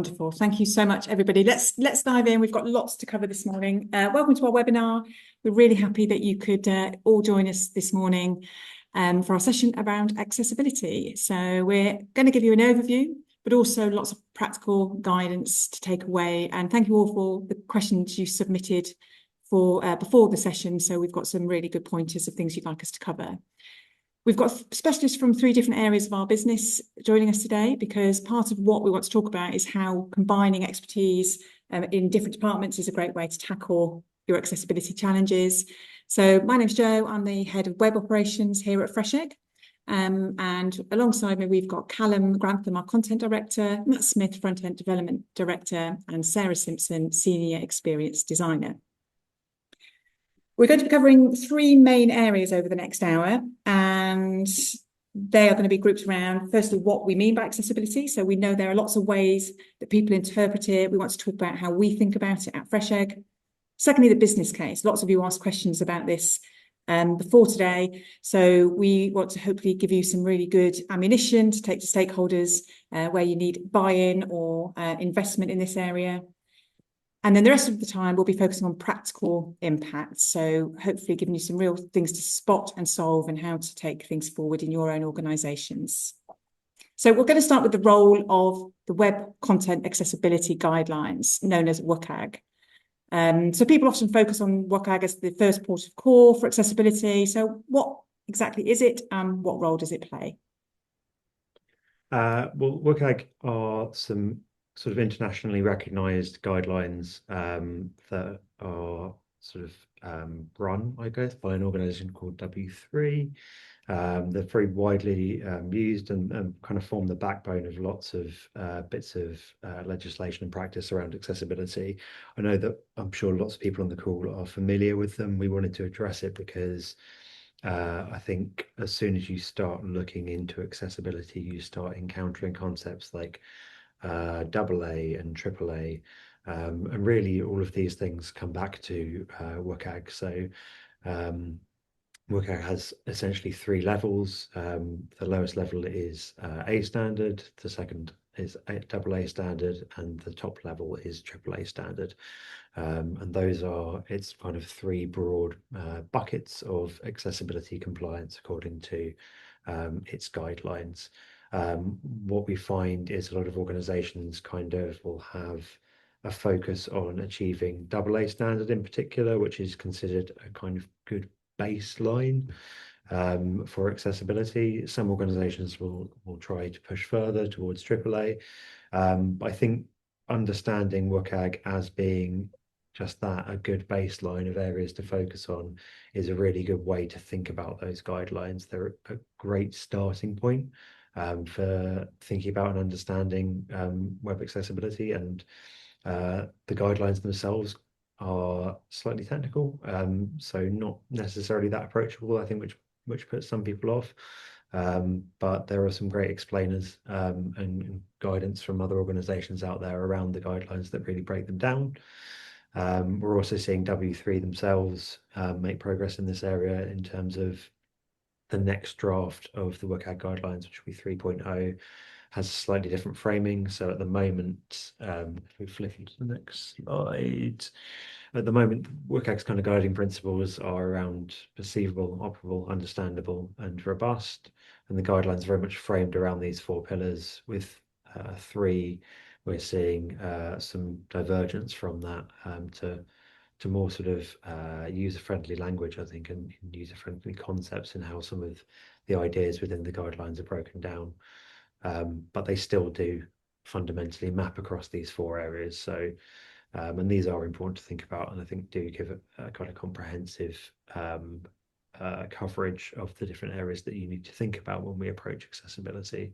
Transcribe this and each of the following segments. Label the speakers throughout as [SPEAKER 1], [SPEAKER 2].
[SPEAKER 1] Wonderful. Thank you so much, everybody. Let's dive in. We've got lots to cover this morning. Welcome to our webinar. We're really happy that you could all join us this morning for our session around accessibility. So we're going to give you an overview, but also lots of practical guidance to take away. And thank you all for the questions you submitted for before the session. So we've got some really good pointers of things you'd like us to cover. We've got specialists from 3 different areas of our business joining us today, because part of what we want to talk about is how combining expertise in different departments is a great way to tackle your accessibility challenges. So my name's Jo, I'm the head of web operations here at FreshEgg. And alongside me, we've got Callum Grantham, our content director, Matt Smith, front-end development director, and Sarah Simpson, senior experience designer. We're going to be covering 3 main areas over the next hour, and they are going to be grouped around, firstly, what we mean by accessibility. So we know there are lots of ways that people interpret it. We want to talk about how we think about it at FreshEgg. Secondly, the business case. Lots of you asked questions about this before today. So we want to hopefully give you some really good ammunition to take to stakeholders where you need buy-in or investment in this area. And then the rest of the time, we'll be focusing on practical impacts. So hopefully giving you some real things to spot and solve and how to take things forward in your own organisations. So we're going to start with the role of the Web Content Accessibility Guidelines, known as WCAG. So people often focus on WCAG as the first port of call for accessibility. So what exactly is it and what role does it play?
[SPEAKER 2] Well, WCAG are some sort of internationally recognized guidelines that are sort of run, I guess, by an organization called W3. They're very widely used and kind of form the backbone of lots of bits of legislation and practice around accessibility. I know that I'm sure lots of people on the call are familiar with them. We wanted to address it because I think as soon as you start looking into accessibility, you start encountering concepts like AA and AAA, and really all of these things come back to WCAG. So WCAG has essentially 3 levels. The lowest level is A standard, the second is AA standard, and the top level is AAA standard. And those are, it's kind of 3 broad buckets of accessibility compliance according to its guidelines. What we find is a lot of organizations kind of will have a focus on achieving AA standard in particular, which is considered a kind of good baseline for accessibility. Some organizations will try to push further towards AAA. But I think understanding WCAG as being just that, a good baseline of areas to focus on, is a really good way to think about those guidelines. They're a great starting point for thinking about and understanding web accessibility, and the guidelines themselves are slightly technical, so not necessarily that approachable, I think, which puts some people off. But there are some great explainers and guidance from other organizations out there around the guidelines that really break them down. We're also seeing W3 themselves make progress in this area in terms of the next draft of the WCAG guidelines, which will be 3.0, has a slightly different framing. So at the moment, if we flip into the next slide, at the moment, WCAG's kind of guiding principles are around perceivable, operable, understandable, and robust. And the guidelines are very much framed around these 4 pillars, with 3 we're seeing some divergence from that to more sort of user-friendly language, I think, and user-friendly concepts, and how some of the ideas within the guidelines are broken down. But they still do fundamentally map across these 4 areas. So, and these are important to think about, and I think do give a kind of comprehensive coverage of the different areas that you need to think about when we approach accessibility.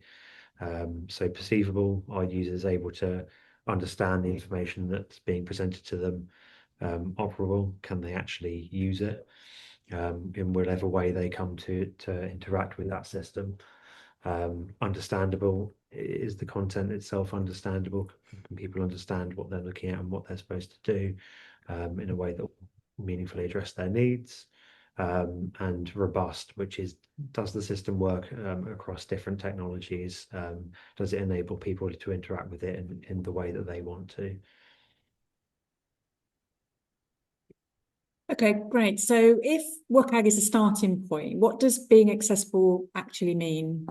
[SPEAKER 2] So perceivable, are users able to understand the information that's being presented to them? Operable, can they actually use it in whatever way they come to interact with that system? Understandable, is the content itself understandable? Can people understand what they're looking at and what they're supposed to do in a way that will meaningfully address their needs? and robust, which is, does the system work across different technologies? Does it enable people to interact with it in the way that they want to?
[SPEAKER 1] Okay, great. So if WCAG is a starting point, what does being accessible actually mean?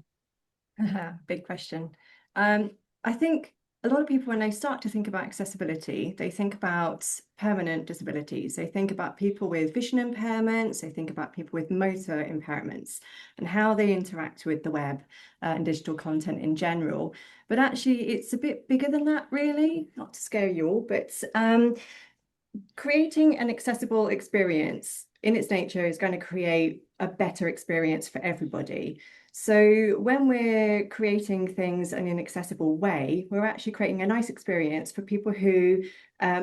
[SPEAKER 3] Big question. I think a lot of people, when they start to think about accessibility, they think about permanent disabilities. They think about people with vision impairments. They think about people with motor impairments and how they interact with the web and digital content in general. But actually, it's a bit bigger than that, really. Not to scare you all, but creating an accessible experience in its nature is going to create a better experience for everybody. So when we're creating things in an accessible way, we're actually creating a nice experience for people who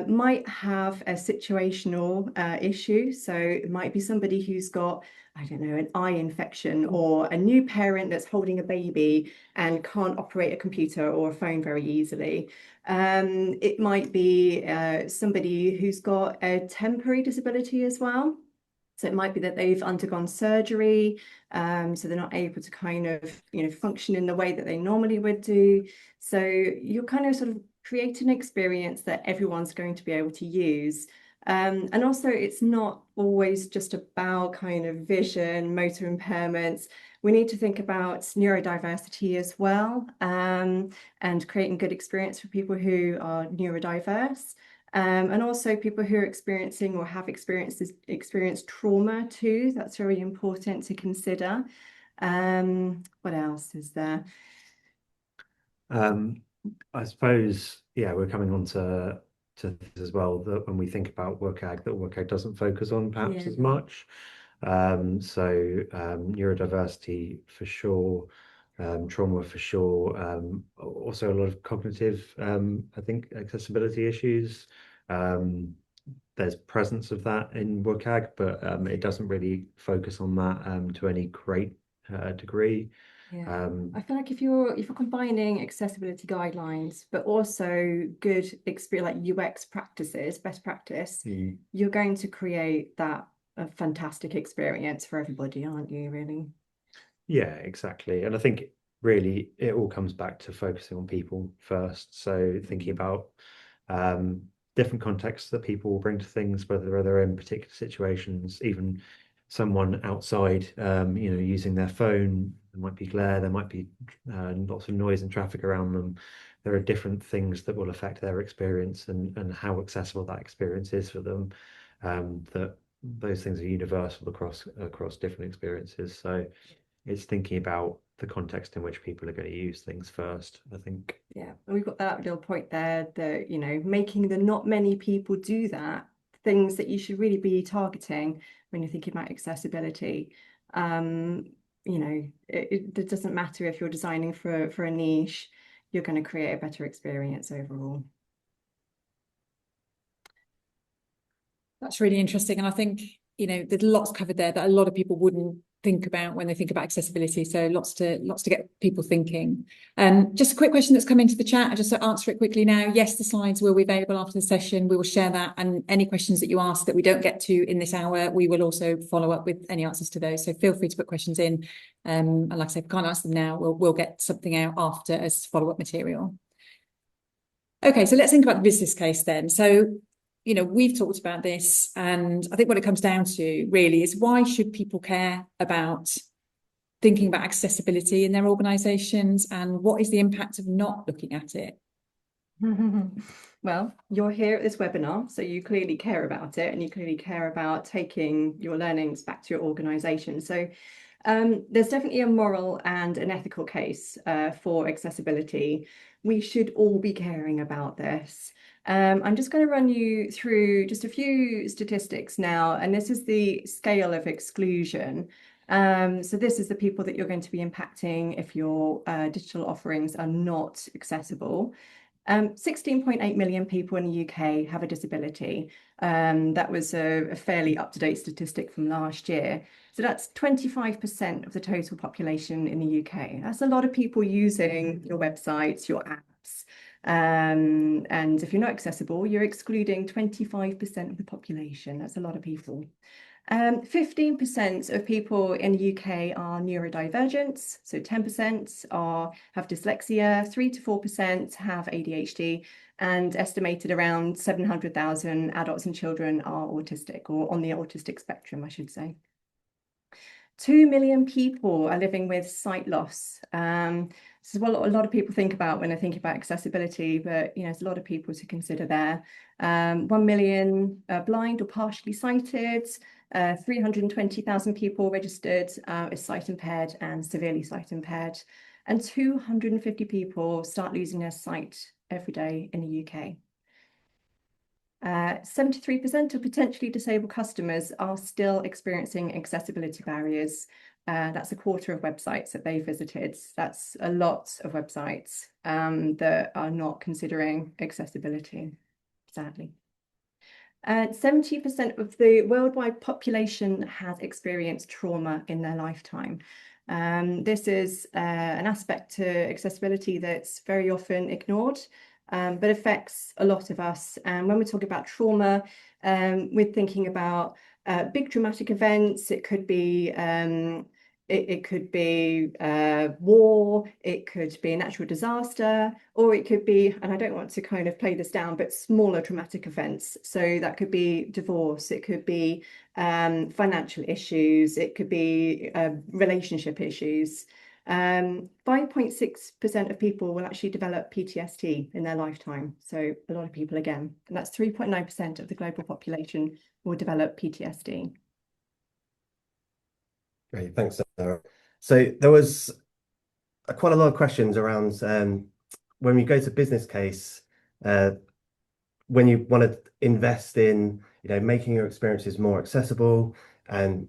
[SPEAKER 3] might have a situational issue. So it might be somebody who's got, I don't know, an eye infection, or a new parent that's holding a baby and can't operate a computer or a phone very easily. It might be somebody who's got a temporary disability as well. So it might be that they've undergone surgery, so they're not able to kind of, function in the way that they normally would do. So you're kind of sort of creating an experience that everyone's going to be able to use. And also, it's not always just about kind of vision, motor impairments. We need to think about neurodiversity as well, and creating good experience for people who are neurodiverse. And also people who are experiencing or have experienced trauma too. That's very important to consider. What else is there?
[SPEAKER 2] I suppose, yeah, we're coming on to this as well, that when we think about WCAG, that WCAG doesn't focus on perhaps as much. So neurodiversity for sure, trauma for sure, also a lot of cognitive, I think, accessibility issues. There's presence of that in WCAG, but it doesn't really focus on that to any great degree.
[SPEAKER 3] Yeah, I feel like if you're combining accessibility guidelines, but also good experience, like UX practices, best practice, you're going to create that a fantastic experience for everybody, aren't you, really?
[SPEAKER 2] Yeah, exactly. And I think really it all comes back to focusing on people first. So thinking about different contexts that people will bring to things, whether they're in particular situations, even someone outside, using their phone. There might be glare, there might be lots of noise and traffic around them. There are different things that will affect their experience and how accessible that experience is for them. That those things are universal across different experiences. So it's thinking about the context in which people are going to use things first, I think.
[SPEAKER 3] Yeah, and we've got that little point there that, making the not many people do that, things that you should really be targeting when you're thinking about accessibility. It doesn't matter if you're designing for a niche, you're going to create a better experience overall.
[SPEAKER 1] That's really interesting. And I think, there's lots covered there that a lot of people wouldn't think about when they think about accessibility. So lots to get people thinking. Just a quick question that's come into the chat. I'll just answer it quickly now. Yes, the slides will be available after the session. We will share that. And any questions that you ask that we don't get to in this hour, we will also follow up with any answers to those. So feel free to put questions in. And like I said, if we can't answer them now, we'll get something out after as follow-up material. Okay, so let's think about the business case then. So we've talked about this, and I think what it comes down to really is, why should people care about thinking about accessibility in their organisations, and what is the impact of not looking at it?
[SPEAKER 3] Well, you're here at this webinar, so you clearly care about it, and you clearly care about taking your learnings back to your organisation. So there's definitely a moral and an ethical case for accessibility. We should all be caring about this. I'm just going to run you through just a few statistics now, and this is the scale of exclusion. So this is the people that you're going to be impacting if your digital offerings are not accessible. 16.8 million people in the UK have a disability. That was a fairly up-to-date statistic from last year. So that's 25% of the total population in the UK. That's a lot of people using your websites, your apps. And if you're not accessible, you're excluding 25% of the population. That's a lot of people. 15% of people in the UK are neurodivergent, so 10% have dyslexia, 3 to 4% have ADHD, and estimated around 700,000 adults and children are autistic, or on the autistic spectrum, I should say. 2 million people are living with sight loss. This is what a lot of people think about when they think about accessibility, but there's a lot of people to consider there. 1 million blind or partially sighted, 320,000 people registered as sight impaired and severely sight impaired, and 250 people start losing their sight every day in the UK. 73% of potentially disabled customers are still experiencing accessibility barriers. That's a quarter of websites that they visited. That's a lot of websites that are not considering accessibility, sadly. 70% of the worldwide population has experienced trauma in their lifetime. This is an aspect to accessibility that's very often ignored, but affects a lot of us. And when we talk about trauma, we're thinking about big dramatic events. It could be war, it could be a natural disaster, or it could be, and I don't want to kind of play this down, but smaller traumatic events. So that could be divorce, it could be financial issues, it could be relationship issues. 5.6% of people will actually develop PTSD in their lifetime. So a lot of people again, and that's 3.9% of the global population will develop PTSD.
[SPEAKER 4] Great, thanks, Sarah. So there was quite a lot of questions around when you go to business case, when you want to invest in making your experiences more accessible and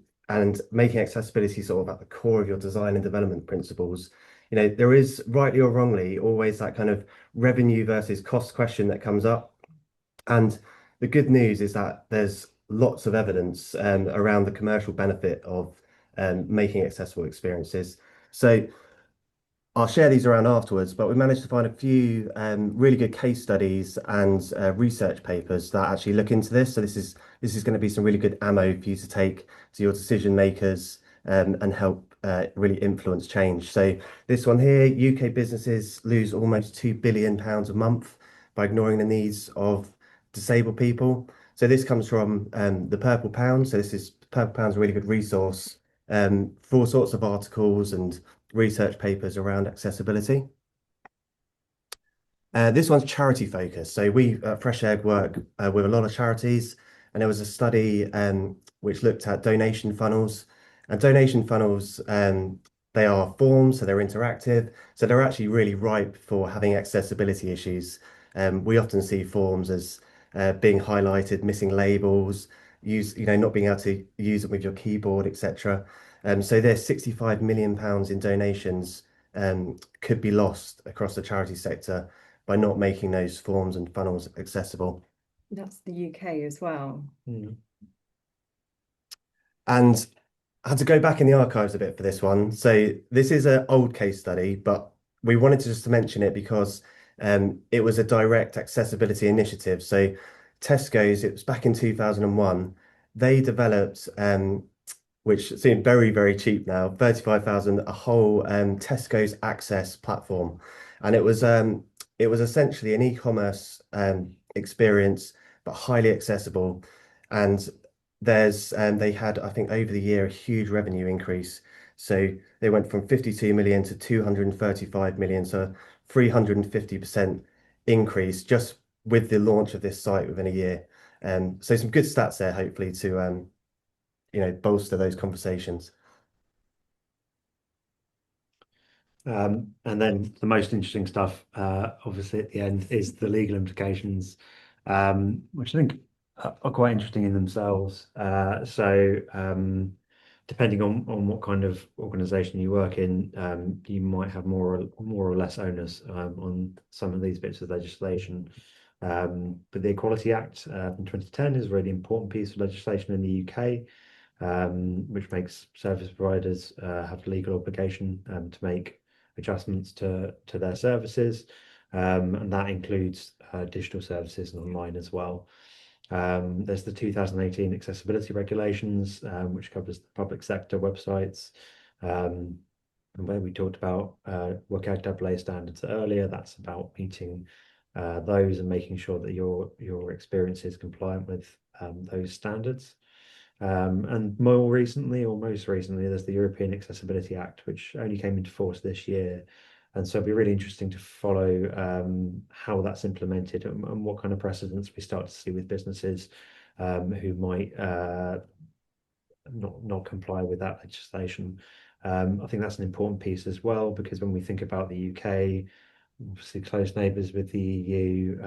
[SPEAKER 4] making accessibility sort of at the core of your design and development principles. There is, rightly or wrongly, always that kind of revenue versus cost question that comes up. And the good news is that there's lots of evidence around the commercial benefit of making accessible experiences. So I'll share these around afterwards, but we managed to find a few really good case studies and research papers that actually look into this. So this is going to be some really good ammo for you to take to your decision makers and help really influence change. So this one here, UK businesses lose almost £2 billion a month by ignoring the needs of disabled people. So this comes from the Purple Pound. So Purple Pound's a really good resource for all sorts of articles and research papers around accessibility. This one's charity focused. So we at Fresh Egg work with a lot of charities, and there was a study which looked at donation funnels. And donation funnels, they are forms, so they're interactive. So they're actually really ripe for having accessibility issues. We often see forms as being highlighted, missing labels, not being able to use it with your keyboard, etc. So there's £65 million in donations could be lost across the charity sector by not making those forms and funnels accessible.
[SPEAKER 3] That's the UK as well.
[SPEAKER 4] And I had to go back in the archives a bit for this one. So this is an old case study, but we wanted to just mention it because it was a direct accessibility initiative. So Tesco's, it was back in 2001, they developed which seemed very, very cheap now, 35,000, a whole Tesco's Access platform. And it was essentially an e-commerce experience, but highly accessible. And they had, I think, over the year, a huge revenue increase. So they went from 52 million to 235 million, so 350% increase just with the launch of this site within a year. So some good stats there, hopefully, to bolster those conversations.
[SPEAKER 2] And then the most interesting stuff, obviously at the end, is the legal implications, which I think are quite interesting in themselves. Depending on what kind of organisation you work in, you might have more or less onus on some of these bits of legislation. But the Equality Act from 2010 is a really important piece of legislation in the UK. Which makes service providers have legal obligation to make adjustments to their services, and that includes digital services and online as well. There's the 2018 accessibility regulations, which covers the public sector websites. And where we talked about WCAG AA standards earlier, that's about meeting those and making sure that your experience is compliant with those standards. And more recently, or most recently, there's the European Accessibility Act, which only came into force this year. And so it'll be really interesting to follow how that's implemented and what kind of precedents we start to see with businesses who might not comply with that legislation. I think that's an important piece as well, because when we think about the UK, obviously close neighbours with the EU,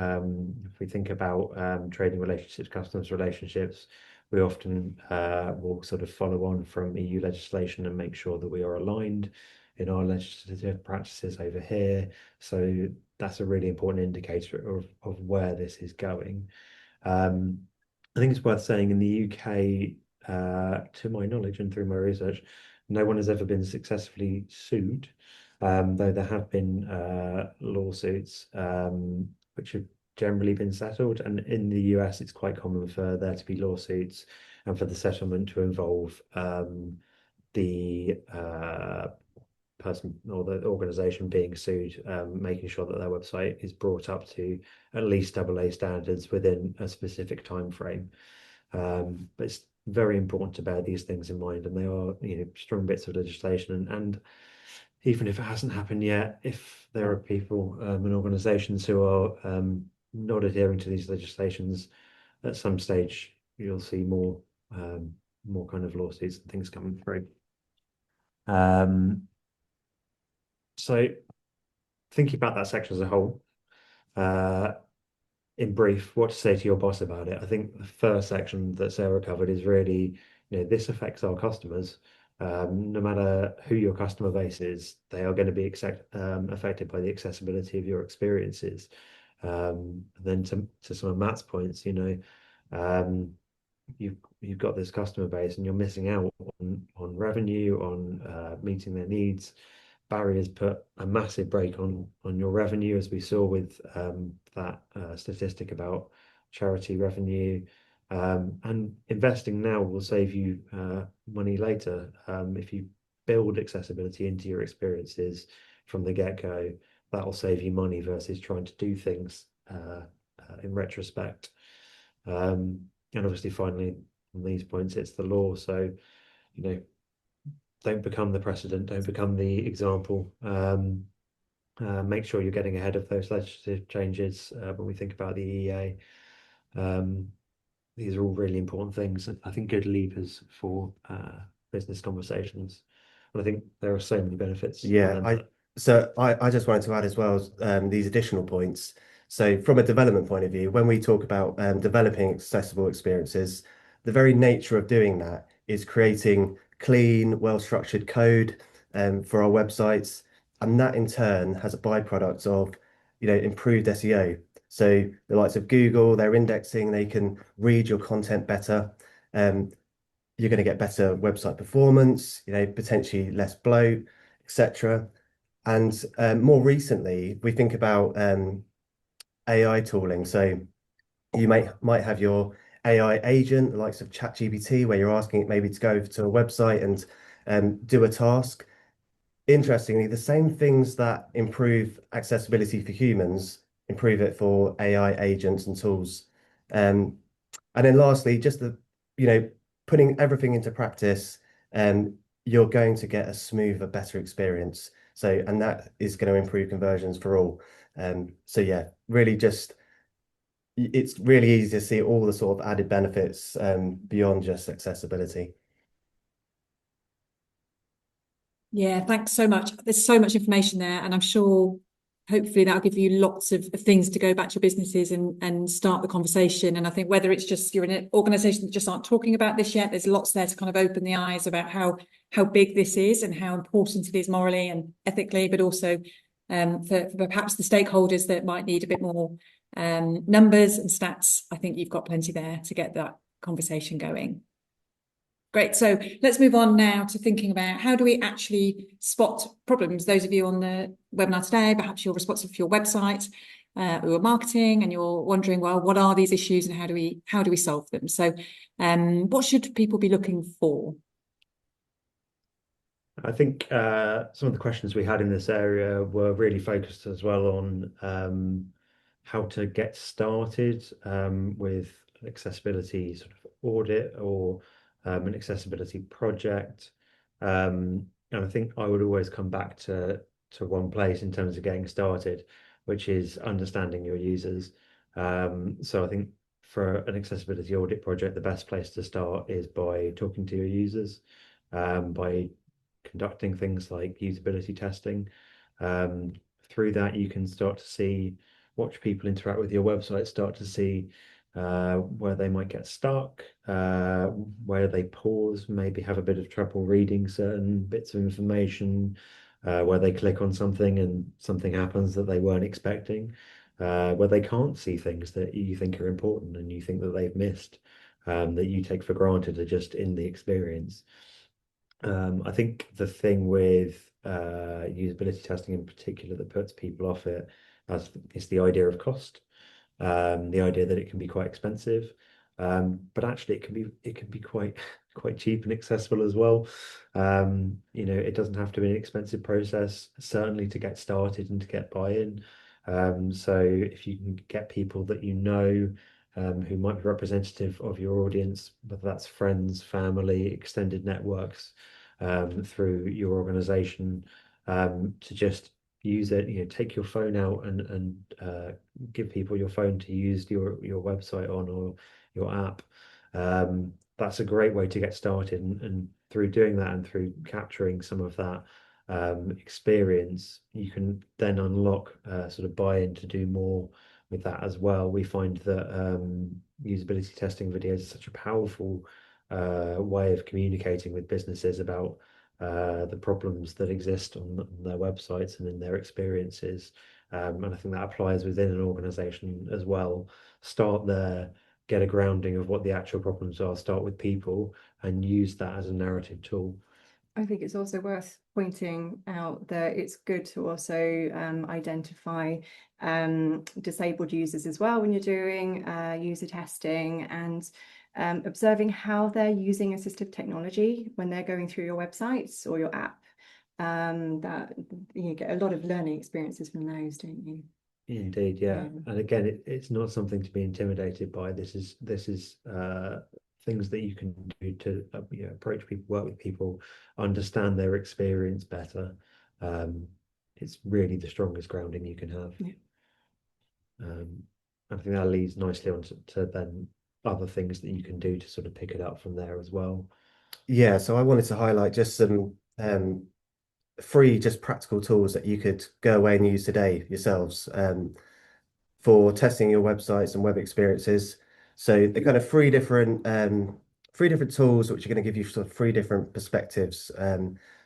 [SPEAKER 2] if we think about trading relationships, customs relationships, we often will sort of follow on from EU legislation and make sure that we are aligned in our legislative practices over here. So that's a really important indicator of where this is going. I think it's worth saying in the UK, to my knowledge and through my research, no one has ever been successfully sued, though there have been lawsuits which have generally been settled. And in the US, it's quite common for there to be lawsuits and for the settlement to involve the person or the organization being sued, making sure that their website is brought up to at least AA standards within a specific time frame. But it's very important to bear these things in mind, and they are, strong bits of legislation. And even if it hasn't happened yet, if there are people and organizations who are not adhering to these legislations, at some stage you'll see more kind of lawsuits and things coming through. So thinking about that section as a whole, in brief, what to say to your boss about it. I think the first section that Sarah covered is really, this affects our customers. No matter who your customer base is, they are going to be affected by the accessibility of your experiences. Then to some of Matt's points, you've got this customer base and you're missing out on revenue, on meeting their needs. Barriers put a massive brake on your revenue, as we saw with that statistic about charity revenue. And investing now will save you money later. If you build accessibility into your experiences from the get-go, that will save you money versus trying to do things in retrospect. And obviously, finally, on these points, it's the law. So, don't become the precedent, don't become the example. Make sure you're getting ahead of those legislative changes when we think about the EEA. These are all really important things, and I think good levers for business conversations. And I think there are so many benefits.
[SPEAKER 4] Yeah, I just wanted to add as well these additional points. So from a development point of view, when we talk about developing accessible experiences, the very nature of doing that is creating clean, well-structured code for our websites, and that in turn has a byproduct of improved SEO. So the likes of Google, they're indexing, they can read your content better. You're going to get better website performance, potentially less bloat, etc. And more recently, we think about AI tooling. So you might have your AI agent, the likes of ChatGPT, where you're asking it maybe to go to a website and do a task. Interestingly, the same things that improve accessibility for humans improve it for AI agents and tools. And then lastly, just putting everything into practice, you're going to get a smoother, better experience. So, and that is going to improve conversions for all. So yeah, really it's really easy to see all the sort of added benefits beyond just accessibility.
[SPEAKER 1] Yeah, thanks so much. There's so much information there, and I'm sure hopefully that'll give you lots of things to go back to your businesses and start the conversation. And I think whether it's just you're in an organisation that just aren't talking about this yet, there's lots there to kind of open the eyes about how big this is and how important it is morally and ethically, but also for perhaps the stakeholders that might need a bit more numbers and stats. I think you've got plenty there to get that conversation going. Great. So let's move on now to thinking about how do we actually spot problems? Those of you on the webinar today, perhaps you're responsible for your website. who are marketing, and you're wondering, well, what are these issues and how do we solve them? So what should people be looking for?
[SPEAKER 2] I think some of the questions we had in this area were really focused as well on how to get started with an accessibility sort of audit or an accessibility project. And I think I would always come back to one place in terms of getting started, which is understanding your users. So I think for an accessibility audit project, the best place to start is by talking to your users, by conducting things like usability testing. Through that, you can start to watch people interact with your website, start to see where they might get stuck, where they pause, maybe have a bit of trouble reading certain bits of information, where they click on something and something happens that they weren't expecting, where they can't see things that you think are important and you think that they've missed, that you take for granted are just in the experience. I think the thing with usability testing in particular that puts people off it is the idea of cost, the idea that it can be quite expensive, but actually it can be quite cheap and accessible as well. It doesn't have to be an expensive process, certainly to get started and to get buy-in. So if you can get people that you know who might be representative of your audience, whether that's friends, family, extended networks, through your organization, to just use it, take your phone out and give people your phone to use your website on, or your app. That's a great way to get started, and through doing that and through capturing some of that experience, you can then unlock sort of buy-in to do more with that as well. We find that usability testing videos is such a powerful way of communicating with businesses about the problems that exist on their websites and in their experiences. And I think that applies within an organization as well. Start there, get a grounding of what the actual problems are, start with people, and use that as a narrative tool.
[SPEAKER 3] I think it's also worth pointing out that it's good to also identify disabled users as well when you're doing user testing, and observing how they're using assistive technology when they're going through your websites or your app. That you get a lot of learning experiences from those, don't you?
[SPEAKER 2] Indeed, yeah. And again, it's not something to be intimidated by. This is things that you can do to approach people, work with people, understand their experience better. It's really the strongest grounding you can have. I think that leads nicely on to then other things that you can do to sort of pick it up from there as well.
[SPEAKER 4] Yeah, so I wanted to highlight just some free, just practical tools that you could go away and use today yourselves for testing your websites and web experiences. So they're kind of three different tools which are going to give you sort of three different perspectives.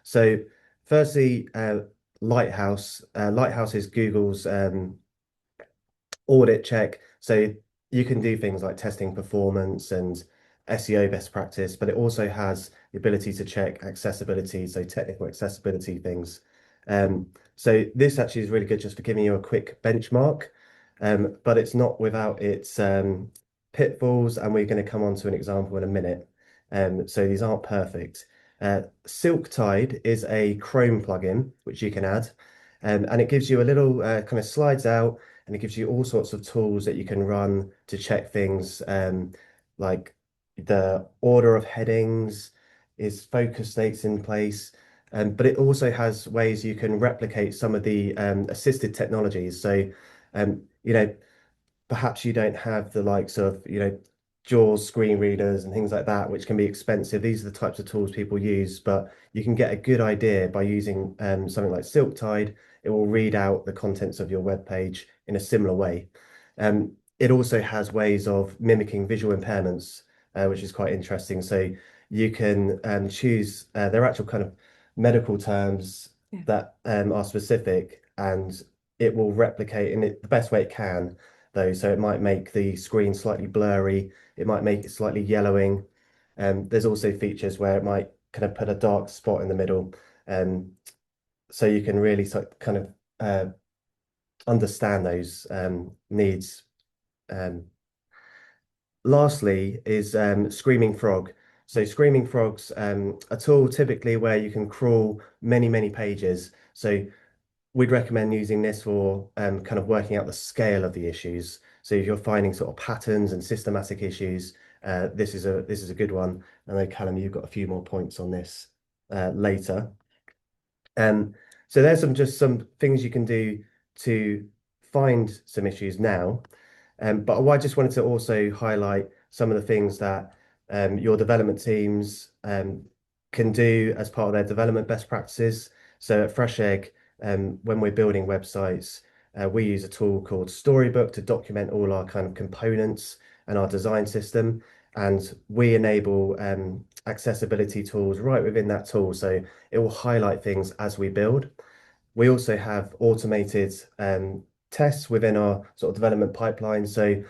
[SPEAKER 4] So firstly, Lighthouse. Lighthouse is Google's audit check. So you can do things like testing performance and SEO best practice, but it also has the ability to check accessibility, so technical accessibility things. So this actually is really good just for giving you a quick benchmark, but it's not without its pitfalls, and we're going to come on to an example in a minute. So these aren't perfect. Silktide is a Chrome plugin which you can add, and it gives you a little kind of slides out, and it gives you all sorts of tools that you can run to check things, like the order of headings, is focus states in place, but it also has ways you can replicate some of the assisted technologies. So perhaps you don't have the likes of JAWS screen readers and things like that, which can be expensive. These are the types of tools people use, but you can get a good idea by using something like Silktide. It will read out the contents of your web page in a similar way. It also has ways of mimicking visual impairments, which is quite interesting. So you can choose their actual kind of medical terms that are specific, and it will replicate in it the best way it can, though. So it might make the screen slightly blurry, it might make it slightly yellowing. There's also features where it might kind of put a dark spot in the middle. So you can really kind of understand those needs. Lastly is Screaming Frog. So Screaming Frog's a tool typically where you can crawl many pages. So we'd recommend using this for kind of working out the scale of the issues. So if you're finding sort of patterns and systematic issues, this is a good one. I know Callum, you've got a few more points on this later. So there's some things you can do to find some issues now. But I just wanted to also highlight some of the things that your development teams can do as part of their development best practices. So at Fresh Egg, when we're building websites, we use a tool called Storybook to document all our kind of components and our design system. And we enable accessibility tools right within that tool. So it will highlight things as we build. We also have automated tests within our sort of development pipeline. So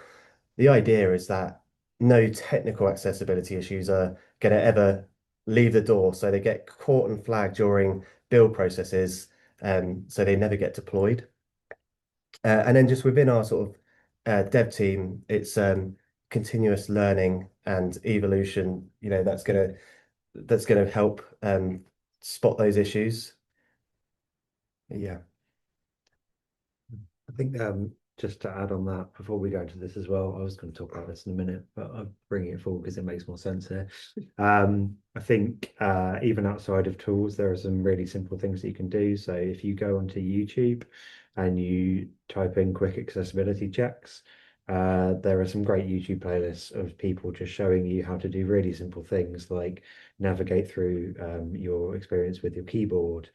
[SPEAKER 4] the idea is that no technical accessibility issues are going to ever leave the door. So they get caught and flagged during build processes, so they never get deployed. And then just within our sort of dev team, it's continuous learning and evolution. You know, that's gonna help spot those issues. Yeah.
[SPEAKER 2] I think just to add on that before we go into this as well, I was going to talk about this in a minute, but I'm bringing it forward because it makes more sense here. I think even outside of tools, there are some really simple things that you can do. So if you go onto YouTube and you type in quick accessibility checks, there are some great YouTube playlists of people just showing you how to do really simple things like navigate through your experience with your keyboard,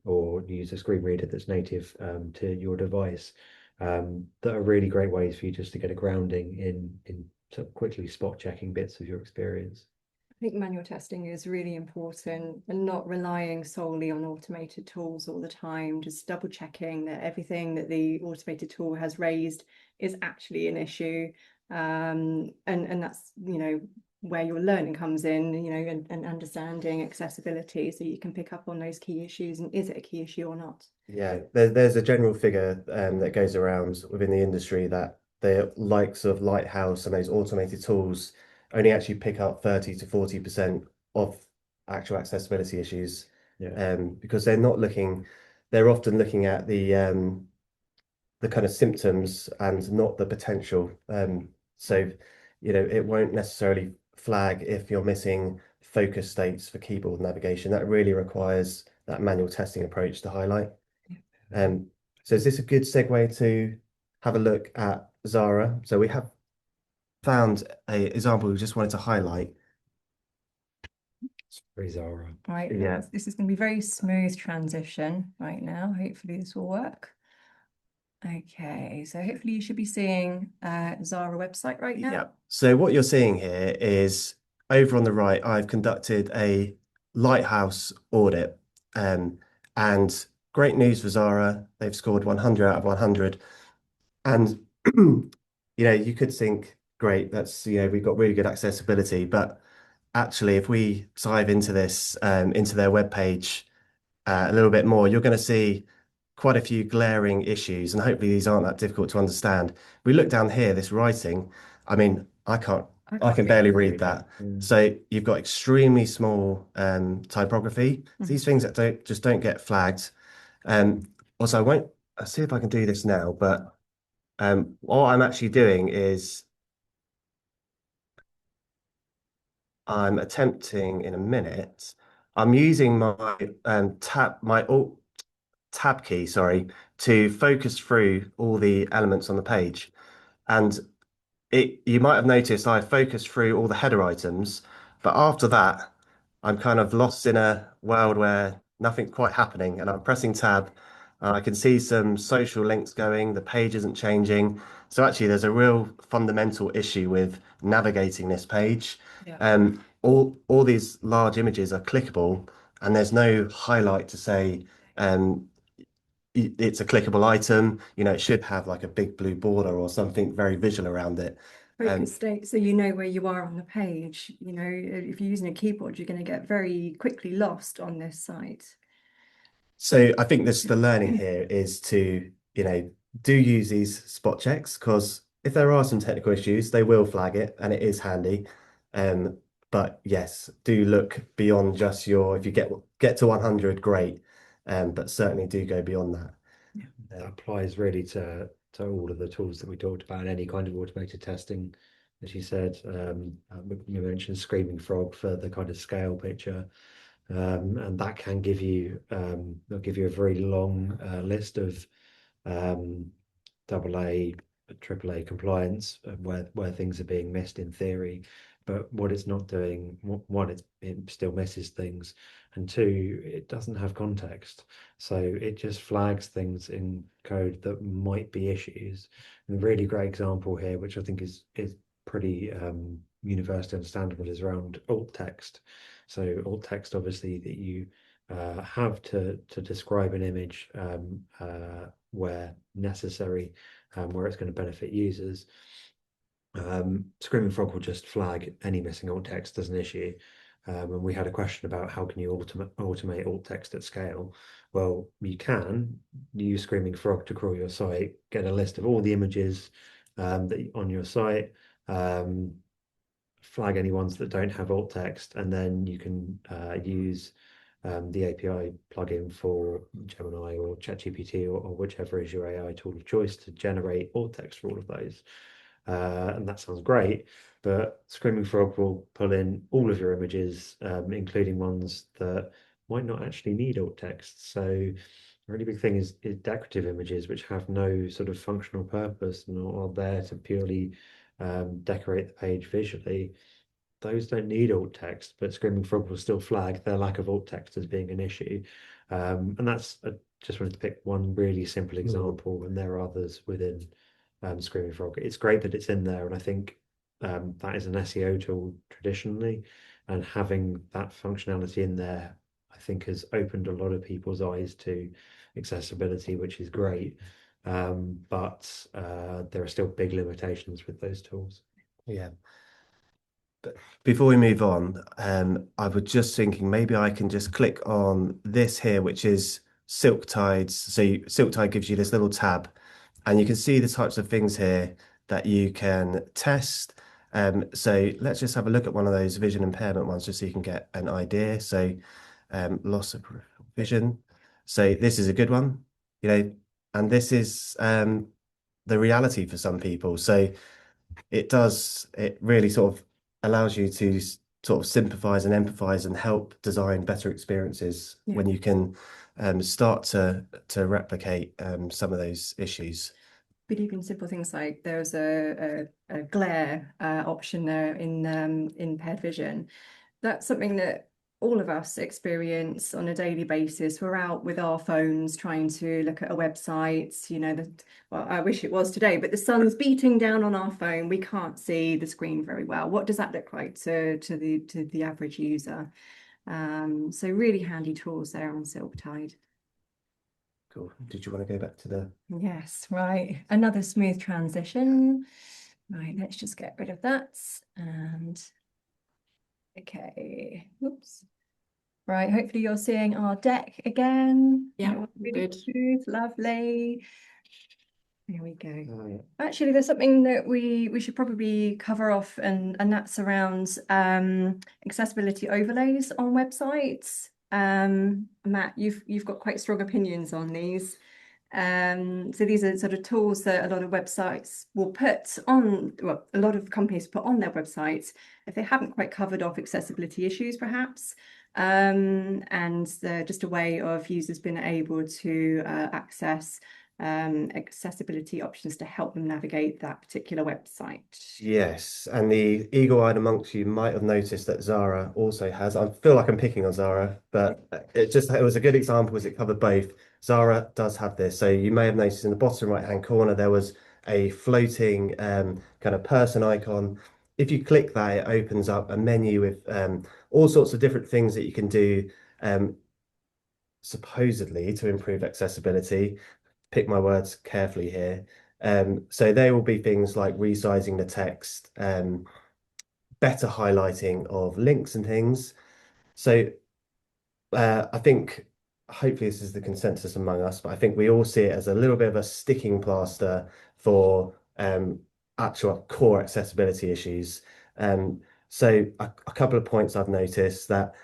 [SPEAKER 2] or use a screen reader that's native to your device. That are really great ways for you just to get a grounding in sort of quickly spot checking bits of your experience.
[SPEAKER 3] I think manual testing is really important, and not relying solely on automated tools all the time, just double checking that everything that the automated tool has raised is actually an issue. And that's, you know, where your learning comes in, you know, and understanding accessibility, so you can pick up on those key issues and is it a key issue or not.
[SPEAKER 4] Yeah, there's a general figure that goes around within the industry that the likes of Lighthouse and those automated tools only actually pick up 30 to 40% of actual accessibility issues.
[SPEAKER 2] Yeah.
[SPEAKER 4] Because they're often looking at the kind of symptoms and not the potential. So, you know, it won't necessarily flag if you're missing focus states for keyboard navigation. That really requires that manual testing approach to highlight. So is this a good segue to have a look at Zara? So we have found an example we just wanted to highlight.
[SPEAKER 2] Very Zara.
[SPEAKER 3] Right,
[SPEAKER 4] Yeah.
[SPEAKER 3] this is going to be very smooth transition right now. Hopefully this will work. Okay, so hopefully you should be seeing Zara website right now.
[SPEAKER 4] Yeah. So what you're seeing here is over on the right, I've conducted a Lighthouse audit, and great news for Zara. They've scored 100 out of 100. And, you know, you could think, great, that's, you know, we've got really good accessibility. But actually, if we dive into this, into their webpage a little bit more, you're going to see quite a few glaring issues. And hopefully these aren't that difficult to understand. We look down here, this writing, I mean, I can barely read that. So you've got extremely small typography. These things that just don't get flagged. Also, I'll see if I can do this now, but what I'm actually doing is I'm attempting in a minute. I'm using my alt tab key, sorry, to focus through all the elements on the page. And you might have noticed I focused through all the header items, but after that, I'm kind of lost in a world where nothing's quite happening, and I'm pressing tab, and I can see some social links going, the page isn't changing. So actually there's a real fundamental issue with navigating this page.
[SPEAKER 3] Yeah.
[SPEAKER 4] All these large images are clickable, and there's no highlight to say it's a clickable item. You know, it should have like a big blue border or something very visual around it.
[SPEAKER 3] Focus state, so you know where you are on the page. You know, if you're using a keyboard, you're going to get very quickly lost on this site.
[SPEAKER 4] So I think the learning here is to do use these spot checks, because if there are some technical issues, they will flag it and it is handy. But yes, do look beyond just if you get to 100, great. But certainly do go beyond that.
[SPEAKER 2] That applies really to all of the tools that we talked about, any kind of automated testing, as you said. You mentioned Screaming Frog for the kind of scale picture, and that can give you they'll give you a very long list of AA, AAA compliance where things are being missed in theory, but what it's not doing, one, it still misses things, and two, it doesn't have context. So it just flags things in code that might be issues. And a really great example here, which I think is pretty universally understandable, is around alt text. So alt text, obviously, that you have to describe an image where necessary, where it's going to benefit users. Screaming Frog will just flag any missing alt text as an issue. And we had a question about how can you automate alt text at scale. Well, you can use Screaming Frog to crawl your site, get a list of all the images on your site, flag any ones that don't have alt text, and then you can use the API plugin for Gemini or ChatGPT or whichever is your AI tool of choice to generate alt text for all of those. And that sounds great, but Screaming Frog will pull in all of your images, including ones that might not actually need alt text. So a really big thing is decorative images, which have no sort of functional purpose and are there to purely decorate the page visually. Those don't need alt text, but Screaming Frog will still flag their lack of alt text as being an issue. And that's just wanted to pick one really simple example, and there are others within Screaming Frog. It's great that it's in there, and I think that is an SEO tool traditionally, and having that functionality in there, I think, has opened a lot of people's eyes to accessibility, which is great. But there are still big limitations with those tools.
[SPEAKER 4] Yeah. But before we move on, I was just thinking maybe I can just click on this here, which is Silktide's. So Silktide gives you this little tab, and you can see the types of things here that you can test. So let's just have a look at one of those vision impairment ones, just so you can get an idea. So loss of vision. So this is a good one, and this is the reality for some people. So it really sort of allows you to sort of sympathize and empathize and help design better experiences when you can start to replicate some of those issues.
[SPEAKER 3] But even simple things like there's a glare option there in paired vision. That's something that all of us experience on a daily basis. We're out with our phones trying to look at a website, well, I wish it was today, but the sun's beating down on our phone. We can't see the screen very well. What does that look like to the average user? So really handy tools there on Silktide.
[SPEAKER 4] Cool. Did you want to go back to the...
[SPEAKER 3] Yes, right. Another smooth transition. Right, let's just get rid of that. And okay, whoops. Right, hopefully you're seeing our deck again.
[SPEAKER 1] Yeah,
[SPEAKER 3] really
[SPEAKER 1] good.
[SPEAKER 3] smooth, lovely. There we go.
[SPEAKER 2] Oh, yeah.
[SPEAKER 3] Actually, there's something that we should probably cover off, and that's around accessibility overlays on websites. Matt, you've got quite strong opinions on these. So these are sort of tools that a lot of websites will put on, well, a lot of companies put on their websites if they haven't quite covered off accessibility issues, perhaps. And they're just a way of users being able to access accessibility options to help them navigate that particular website.
[SPEAKER 4] Yes, and the eagle-eyed amongst you might have noticed that Zara also has. I feel like I'm picking on Zara, but it was a good example as it covered both. Zara does have this. So you may have noticed in the bottom right-hand corner there was a floating kind of person icon. If you click that, it opens up a menu with all sorts of different things that you can do, supposedly to improve accessibility. Pick my words carefully here. So there will be things like resizing the text, better highlighting of links and things. So I think hopefully this is the consensus among us, but I think we all see it as a little bit of a sticking plaster for actual core accessibility issues. So a couple of points I've noticed that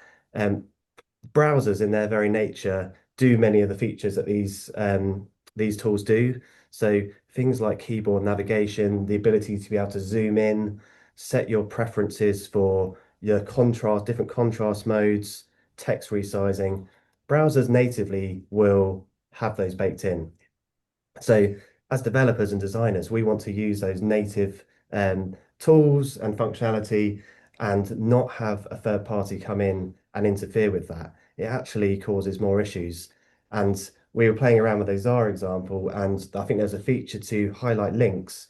[SPEAKER 4] browsers in their very nature do many of the features that these tools do. So things like keyboard navigation, the ability to be able to zoom in, set your preferences for your contrast, different contrast modes, text resizing. Browsers natively will have those baked in. So as developers and designers, we want to use those native tools and functionality and not have a third party come in and interfere with that. It actually causes more issues. And we were playing around with a Zara example, and I think there's a feature to highlight links,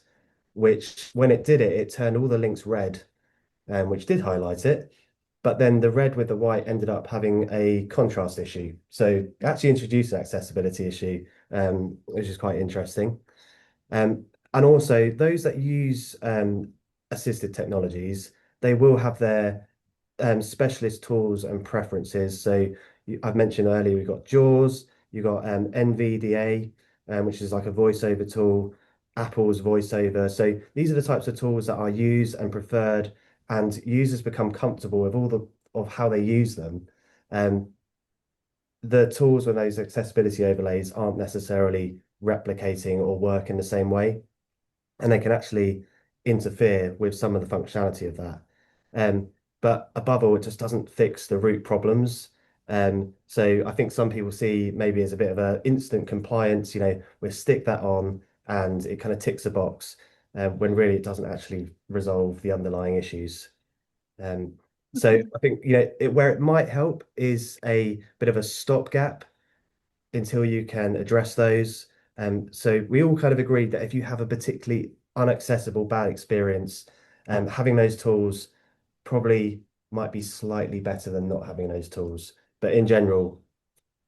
[SPEAKER 4] which when it did it, it turned all the links red, which did highlight it. But then the red with the white ended up having a contrast issue. So it actually introduced an accessibility issue, which is quite interesting. And also those that use assisted technologies, they will have their specialist tools and preferences. So I've mentioned earlier, we've got JAWS, you've got NVDA, which is like a voiceover tool, Apple's voiceover. So these are the types of tools that are used and preferred, and users become comfortable with all of how they use them. The tools with those accessibility overlays aren't necessarily replicating or work in the same way, and they can actually interfere with some of the functionality of that. But above all, it just doesn't fix the root problems. So I think some people see maybe as a bit of a instant compliance, we stick that on and it kind of ticks a box, when really it doesn't actually resolve the underlying issues. So I think, where it might help is a bit of a stopgap until you can address those. So we all kind of agreed that if you have a particularly unaccessible bad experience, having those tools probably might be slightly better than not having those tools. But in general,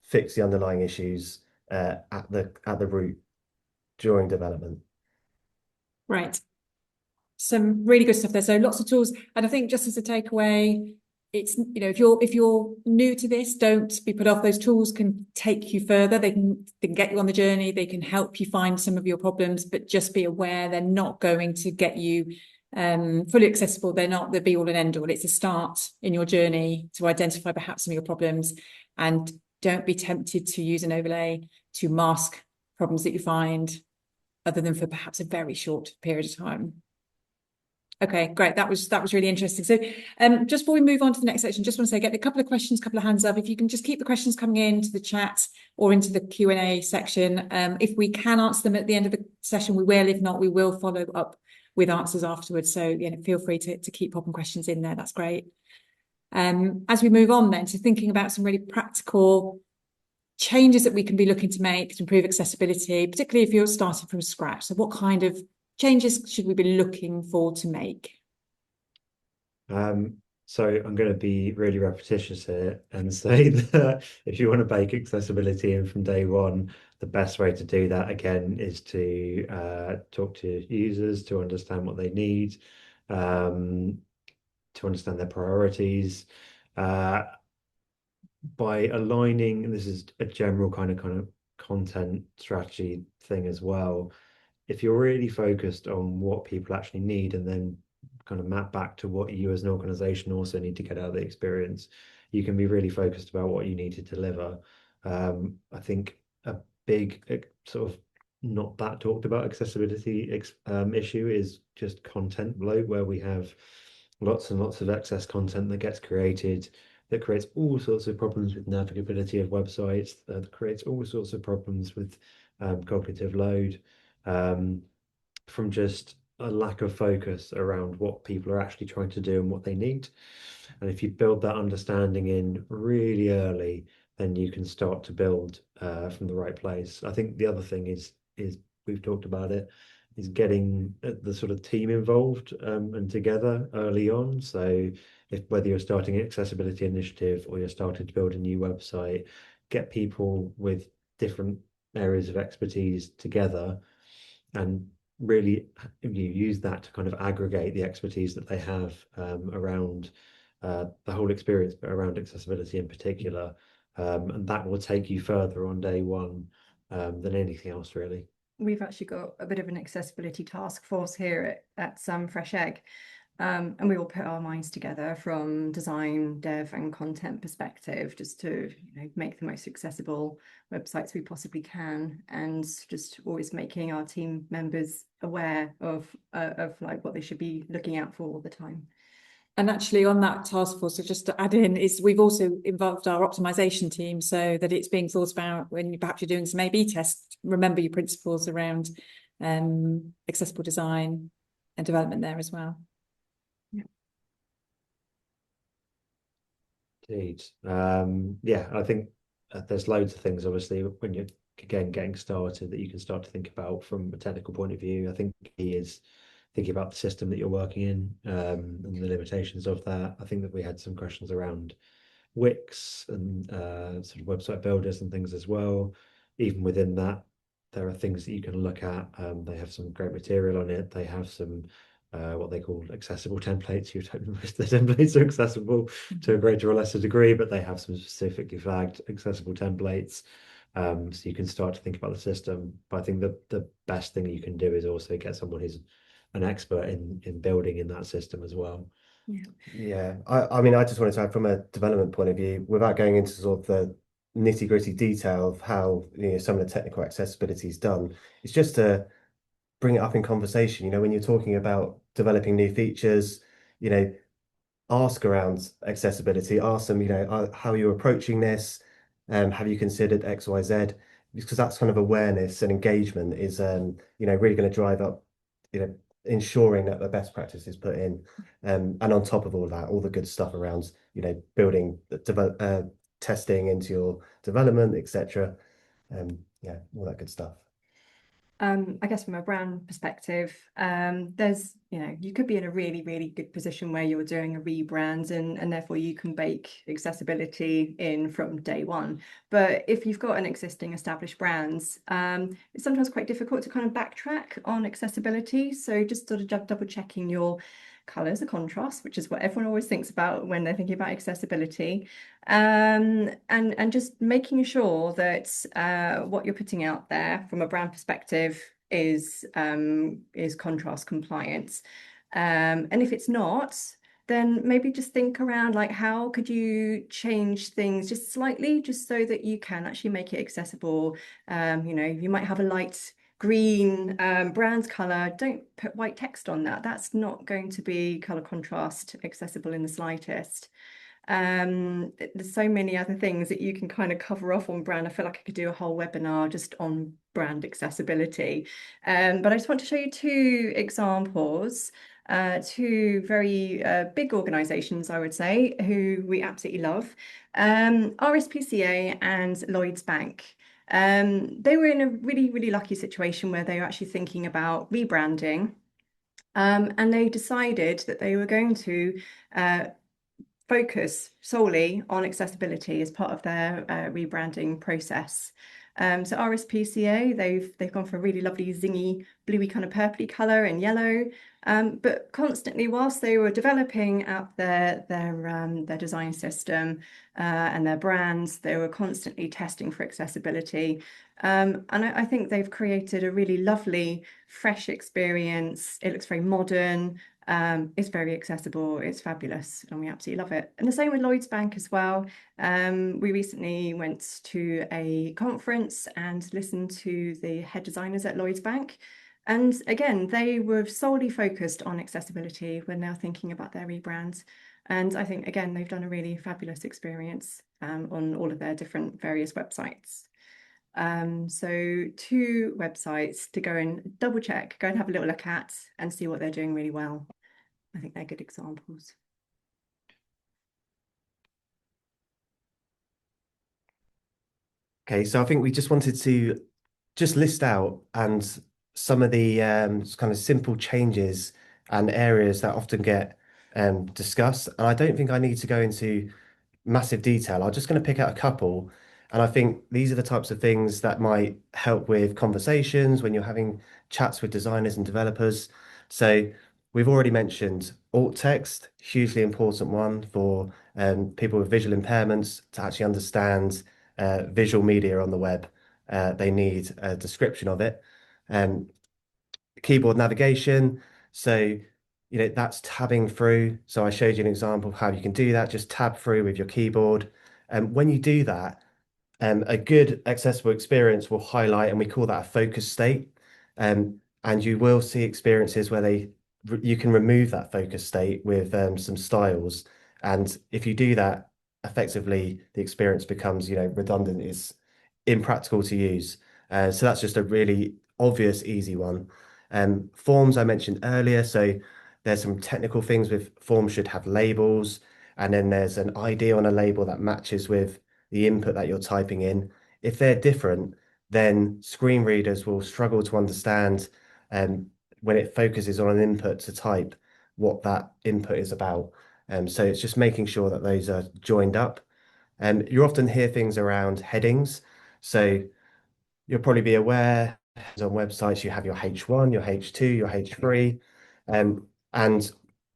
[SPEAKER 4] fix the underlying issues at the root during development.
[SPEAKER 1] Right. Some really good stuff there. So lots of tools. And I think just as a takeaway, it's, if you're new to this, don't be put off. Those tools can take you further. They can get you on the journey. They can help you find some of your problems, but just be aware they're not going to get you fully accessible. They're not the be all and end all. It's a start in your journey to identify perhaps some of your problems, and don't be tempted to use an overlay to mask problems that you find, other than for perhaps a very short period of time. Okay, great. That was really interesting. So just before we move on to the next section, just want to say, get a couple of questions, couple of hands up. If you can just keep the questions coming into the chat or into the Q&A section. If we can answer them at the end of the session, we will. If not, we will follow up with answers afterwards. So feel free to keep popping questions in there. That's great. As we move on then to thinking about some really practical changes that we can be looking to make to improve accessibility, particularly if you're starting from scratch. So what kind of changes should we be looking for to make?
[SPEAKER 2] So I'm going to be really repetitious here and say that if you want to bake accessibility in from day one, the best way to do that, again, is to talk to users, to understand what they need, to understand their priorities. By aligning, and this is a general kind of content strategy thing as well, if you're really focused on what people actually need and then kind of map back to what you as an organization also need to get out of the experience, you can be really focused about what you need to deliver. I think a big sort of not that talked about accessibility issue is just content bloat, where we have lots and lots of excess content that gets created that creates all sorts of problems with navigability of websites, that creates all sorts of problems with cognitive load, from just a lack of focus around what people are actually trying to do and what they need. And if you build that understanding in really early, then you can start to build from the right place. I think the other thing is we've talked about it, is getting the sort of team involved and together early on. So whether you're starting an accessibility initiative or you're starting to build a new website, get people with different areas of expertise together and really use that to kind of aggregate the expertise that they have around the whole experience, but around accessibility in particular. And that will take you further on day one than anything else, really.
[SPEAKER 3] We've actually got a bit of an accessibility task force here at Fresh Egg. And we all put our minds together from design, dev, and content perspective, just to make the most accessible websites we possibly can, and just always making our team members aware of like what they should be looking out for all the time.
[SPEAKER 1] And actually on that task force, so just to add in, is we've also involved our optimization team so that it's being thought about when perhaps you're doing some A/B tests. Remember your principles around accessible design and development there as well.
[SPEAKER 2] Indeed. Yeah, I think there's loads of things, obviously, when you're again getting started, that you can start to think about from a technical point of view. I think he is thinking about the system that you're working in and the limitations of that. I think that we had some questions around Wix and sort of website builders and things as well. Even within that, there are things that you can look at. They have some great material on it. They have some what they call accessible templates. You don't know if the templates are accessible to a greater or lesser degree, but they have some specifically flagged accessible templates. So you can start to think about the system. But I think the best thing you can do is also get someone who's an expert in building in that system as well.
[SPEAKER 4] Yeah, I mean, I just wanted to add from a development point of view, without going into sort of the nitty-gritty detail of how some of the technical accessibility is done, it's just to bring it up in conversation. When you're talking about developing new features, ask around accessibility, ask them, how you're approaching this, have you considered X, Y, Z? Because that's kind of awareness and engagement is, really going to drive up, ensuring that the best practice is put in. And on top of all that, all the good stuff around, building, testing into your development, etc. Yeah, all that good stuff.
[SPEAKER 3] I guess from a brand perspective, there's, you could be in a really, really good position where you're doing a rebrand and therefore you can bake accessibility in from day one. But if you've got an existing established brands, it's sometimes quite difficult to kind of backtrack on accessibility. So just sort of double checking your colours, the contrast, which is what everyone always thinks about when they're thinking about accessibility, and just making sure that what you're putting out there from a brand perspective is contrast compliant. And if it's not, then maybe just think around like how could you change things just slightly, just so that you can actually make it accessible. You might have a light green brand color. Don't put white text on that. That's not going to be color contrast accessible in the slightest. There's so many other things that you can kind of cover off on brand. I feel like I could do a whole webinar just on brand accessibility. But I just want to show you two examples, two very big organizations, I would say, who we absolutely love, RSPCA and Lloyds Bank. They were in a really, really lucky situation where they were actually thinking about rebranding, and they decided that they were going to focus solely on accessibility as part of their rebranding process. So RSPCA, they've gone for a really lovely zingy, bluey kind of purpley colour and yellow. But constantly, whilst they were developing out their design system and their brands, they were constantly testing for accessibility. And I think they've created a really lovely, fresh experience. It looks very modern. It's very accessible, it's fabulous, and we absolutely love it. And the same with Lloyds Bank as well. We recently went to a conference and listened to the head designers at Lloyds Bank. And again, they were solely focused on accessibility when they're thinking about their rebrands. And I think, again, they've done a really fabulous experience on all of their different various websites. So two websites to go and double check, go and have a little look at and see what they're doing really well. I think they're good examples.
[SPEAKER 4] Okay, so I think we just wanted to just list out and some of the kind of simple changes and areas that often get discussed. And I don't think I need to go into massive detail. I'm just going to pick out a couple. And I think these are the types of things that might help with conversations when you're having chats with designers and developers. So we've already mentioned alt text, hugely important one for people with visual impairments to actually understand visual media on the web. They need a description of it. Keyboard navigation, so that's tabbing through. So I showed you an example of how you can do that. Just tab through with your keyboard. And when you do that, a good accessible experience will highlight, and we call that a focus state. And you will see experiences where you can remove that focus state with some styles. And if you do that, effectively, the experience becomes, redundant. It's impractical to use. So that's just a really obvious, easy one. Forms I mentioned earlier. So there's some technical things with forms should have labels, and then there's an ID on a label that matches with the input that you're typing in. If they're different, then screen readers will struggle to understand when it focuses on an input to type what that input is about. So it's just making sure that those are joined up. You often hear things around headings. So you'll probably be aware on websites you have your H1, your H2, your H3. And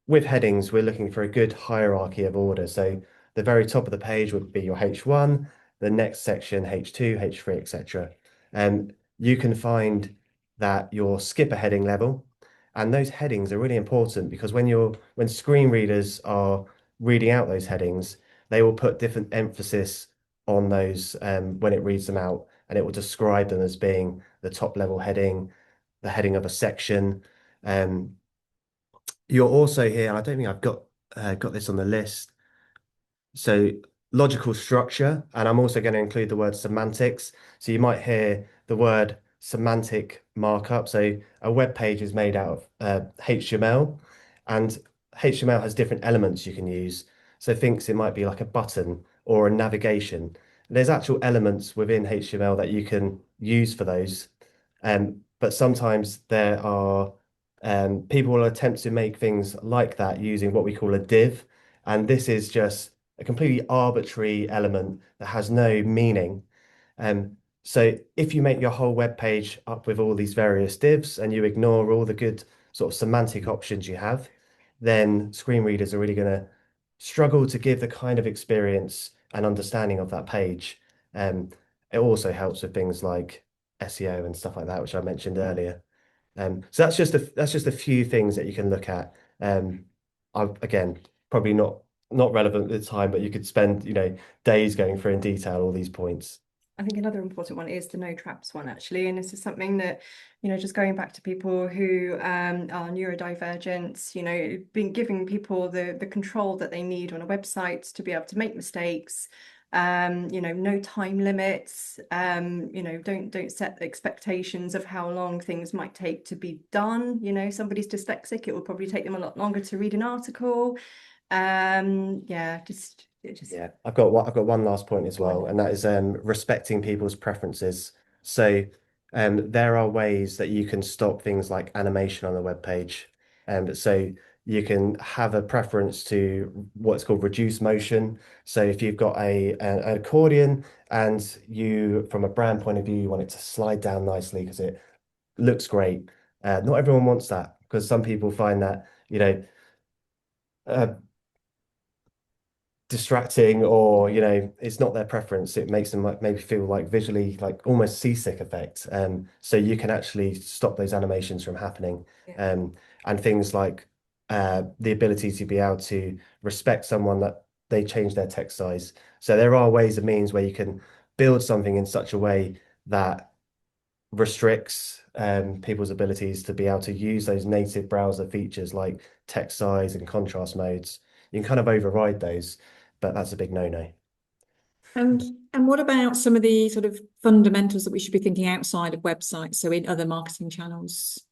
[SPEAKER 4] with headings, we're looking for a good hierarchy of order. So the very top of the page would be your H1, the next section H2, H3, etc. You can find that you'll skip a heading level, and those headings are really important because when screen readers are reading out those headings, they will put different emphasis on those when it reads them out, and it will describe them as being the top level heading, the heading of a section. You're also here, and I don't think I've got this on the list. So logical structure, and I'm also going to include the word semantics. So you might hear the word semantic markup. So a web page is made out of HTML, and HTML has different elements you can use. So thinks it might be like a button or a navigation. There's actual elements within HTML that you can use for those. But sometimes there are people will attempt to make things like that using what we call a div. And this is just a completely arbitrary element that has no meaning. So if you make your whole web page up with all these various divs and you ignore all the good sort of semantic options you have, then screen readers are really going to struggle to give the kind of experience and understanding of that page. It also helps with things like SEO and stuff like that, which I mentioned earlier. So that's just a few things that you can look at. Again, probably not relevant at the time, but you could spend, days going through in detail all these points.
[SPEAKER 3] I think another important one is the no traps one, actually. And this is something that, just going back to people who are neurodivergent, being giving people the control that they need on a website to be able to make mistakes. No time limits. Don't set expectations of how long things might take to be done. Somebody's dyslexic, it will probably take them a lot longer to read an article. Yeah,
[SPEAKER 4] I've got one last point as well, and that is respecting people's preferences. So there are ways that you can stop things like animation on a web page. So you can have a preference to what's called reduce motion. So if you've got an accordion and you, from a brand point of view, you want it to slide down nicely because it looks great. Not everyone wants that because some people find that, distracting, or it's not their preference. It makes them maybe feel like visually like almost seasick effect. So you can actually stop those animations from happening. And things like the ability to be able to respect someone that they change their text size. So there are ways and means where you can build something in such a way that restricts people's abilities to be able to use those native browser features like text size and contrast modes. You can kind of override those, but that's a big no-no.
[SPEAKER 1] And what about some of the sort of fundamentals that we should be thinking outside of websites, so in other marketing channels?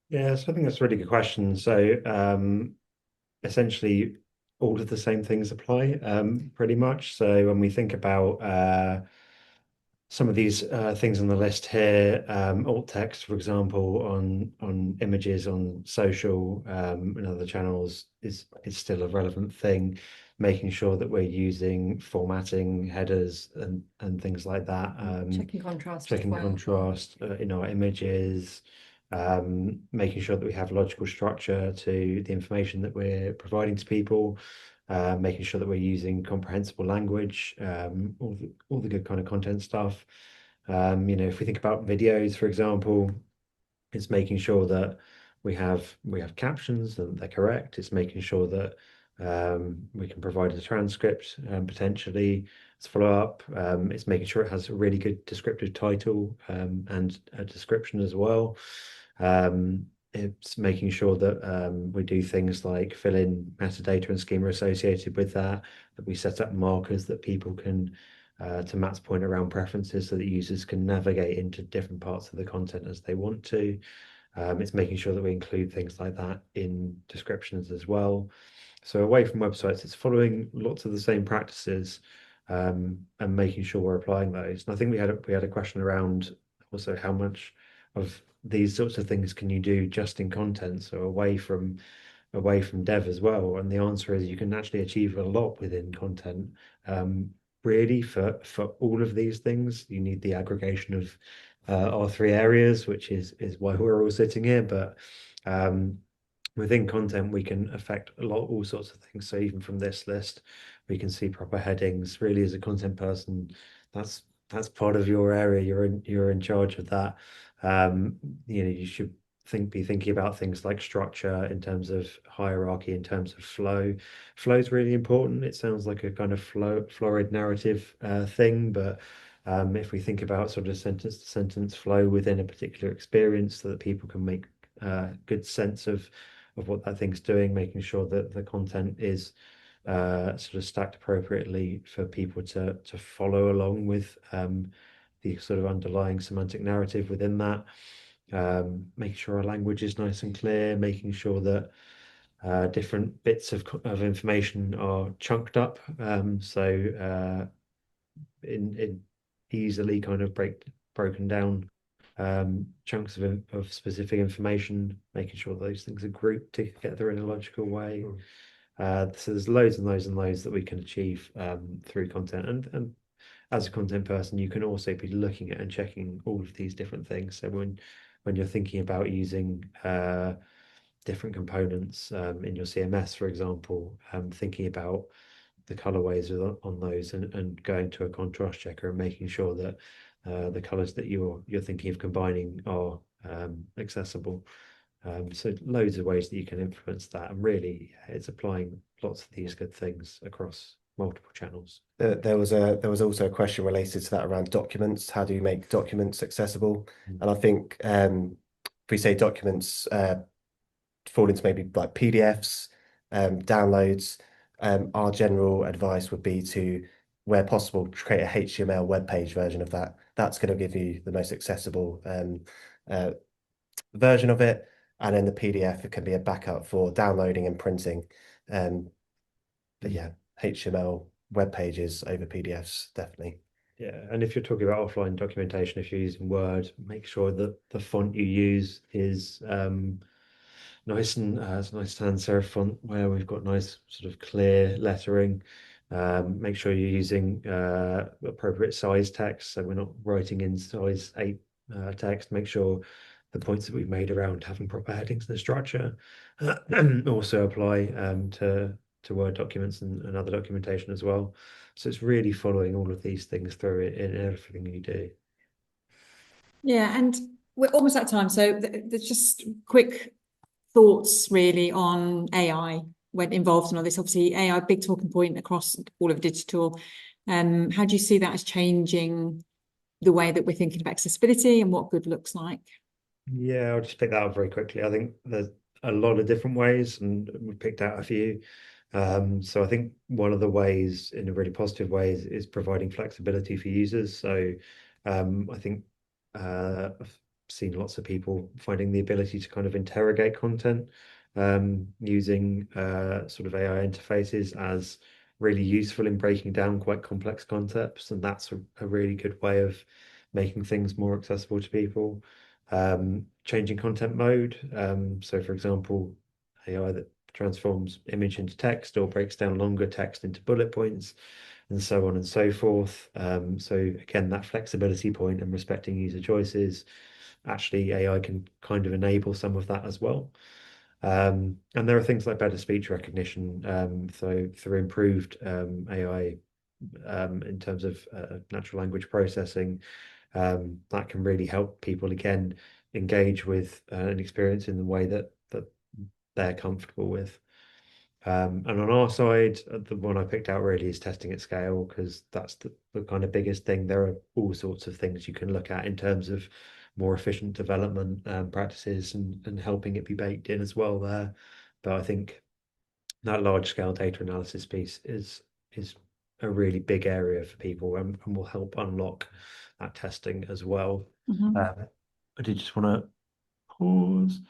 [SPEAKER 2] Yeah, so I think that's a really good question. So essentially all of the same things apply pretty much. So when we think about some of these things on the list here, alt text, for example, on images on social and other channels is still a relevant thing. Making sure that we're using formatting headers and things like that.
[SPEAKER 3] Checking contrast.
[SPEAKER 2] Checking contrast in our images. making sure that we have logical structure to the information that we're providing to people, making sure that we're using comprehensible language, all the good kind of content stuff. If we think about videos, for example, it's making sure that we have captions and they're correct. It's making sure that we can provide a transcript potentially as follow-up. It's making sure it has a really good descriptive title and a description as well. It's making sure that we do things like fill in metadata and schema associated with that we set up markers that people can, to Matt's point around preferences, so that users can navigate into different parts of the content as they want to. It's making sure that we include things like that in descriptions as well. So away from websites, it's following lots of the same practices and making sure we're applying those. And I think we had a question around also how much of these sorts of things can you do just in content, so away from dev as well. And the answer is you can actually achieve a lot within content. Really, for all of these things, you need the aggregation of our three areas, which is why we're all sitting here. But within content, we can affect all sorts of things. So even from this list, we can see proper headings. Really, as a content person, that's part of your area. You're in charge of that. You should be thinking about things like structure in terms of hierarchy, in terms of flow. Flow is really important. It sounds like a kind of florid narrative thing, but if we think about sort of sentence to sentence flow within a particular experience, so that people can make good sense of what that thing's doing, making sure that the content is sort of stacked appropriately for people to follow along with the sort of underlying semantic narrative within that. Making sure our language is nice and clear, making sure that different bits of information are chunked up, so in easily kind of broken down chunks of specific information, making sure those things are grouped together in a logical way. So there's loads and loads and loads that we can achieve through content, and as a content person, you can also be looking at and checking all of these different things. So when you're thinking about using different components in your CMS, for example, thinking about the colorways on those and going to a contrast checker and making sure that the colors that you're thinking of combining are accessible. So loads of ways that you can influence that, and really it's applying lots of these good things across multiple channels.
[SPEAKER 4] There was also a question related to that around documents. How do you make documents accessible? And I think if we say documents fall into maybe like PDFs, downloads, our general advice would be to, where possible, create a HTML web page version of that. That's going to give you the most accessible version of it. And then the PDF, it can be a backup for downloading and printing. But yeah, HTML web pages over PDFs, definitely.
[SPEAKER 2] Yeah, and if you're talking about offline documentation, if you're using Word, make sure that the font you use is nice and it's a nice sans serif font where we've got nice sort of clear lettering. Make sure you're using appropriate size text, so we're not writing in size 8 text. Make sure the points that we've made around having proper headings and structure also apply to Word documents and other documentation as well. So it's really following all of these things through in everything you do.
[SPEAKER 1] Yeah, and we're almost at time. So there's just quick thoughts really on AI when involved in all this. Obviously, AI, big talking point across all of digital. How do you see that as changing the way that we're thinking of accessibility and what good looks like?
[SPEAKER 2] Yeah, I'll just pick that up very quickly. I think there's a lot of different ways, and we've picked out a few. So I think one of the ways, in a really positive way, is providing flexibility for users. So I think I've seen lots of people finding the ability to kind of interrogate content using sort of AI interfaces as really useful in breaking down quite complex concepts, and that's a really good way of making things more accessible to people. Changing content mode. So for example, AI that transforms image into text or breaks down longer text into bullet points, and so on and so forth. So again, that flexibility point and respecting user choices, actually AI can kind of enable some of that as well. And there are things like better speech recognition, so through improved AI in terms of natural language processing, that can really help people again engage with an experience in the way that they're comfortable with. And on our side, the one I picked out really is testing at scale, because that's the kind of biggest thing. There are all sorts of things you can look at in terms of more efficient development practices and helping it be baked in as well there. But I think that large scale data analysis piece is a really big area for people, and will help unlock that testing as well. I did just want to pause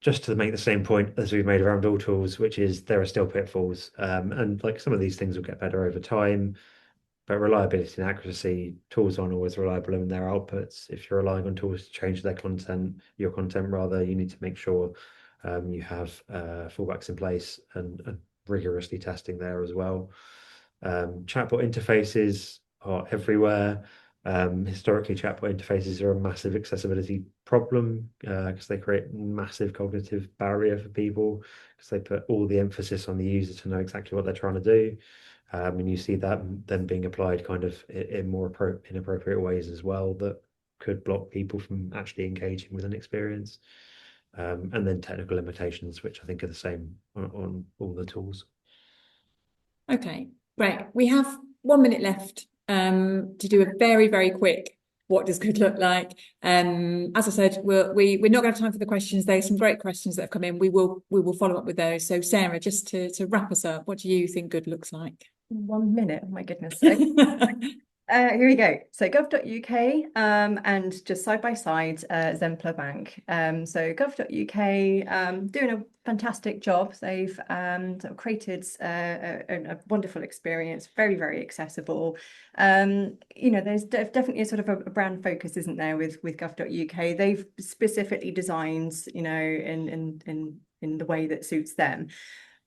[SPEAKER 2] just to make the same point as we've made around all tools, which is there are still pitfalls, and like some of these things will get better over time, but reliability and accuracy, tools aren't always reliable in their outputs. If you're relying on tools to change their content, your content rather, you need to make sure you have fallbacks in place and rigorously testing there as well. Chatbot interfaces are everywhere. Historically, chatbot interfaces are a massive accessibility problem because they create massive cognitive barrier for people, because they put all the emphasis on the user to know exactly what they're trying to do. And you see that then being applied kind of in more inappropriate ways as well, that could block people from actually engaging with an experience. And then technical limitations, which I think are the same on all the tools.
[SPEAKER 1] Okay, great. We have 1 minute left to do a very, very quick what does good look like. As I said, we're not going to have time for the questions. There's some great questions that have come in. We will follow up with those. So Sarah, just to wrap us up, what do you think good looks like?
[SPEAKER 3] 1 minute, oh my goodness. Here we go. So gov.uk and just side by side Zempler Bank. So gov.uk doing a fantastic job. They've sort of created a wonderful experience, very, very accessible. You know, there's definitely a sort of a brand focus, isn't there, with gov.uk. They've specifically designed, you know, in the way that suits them.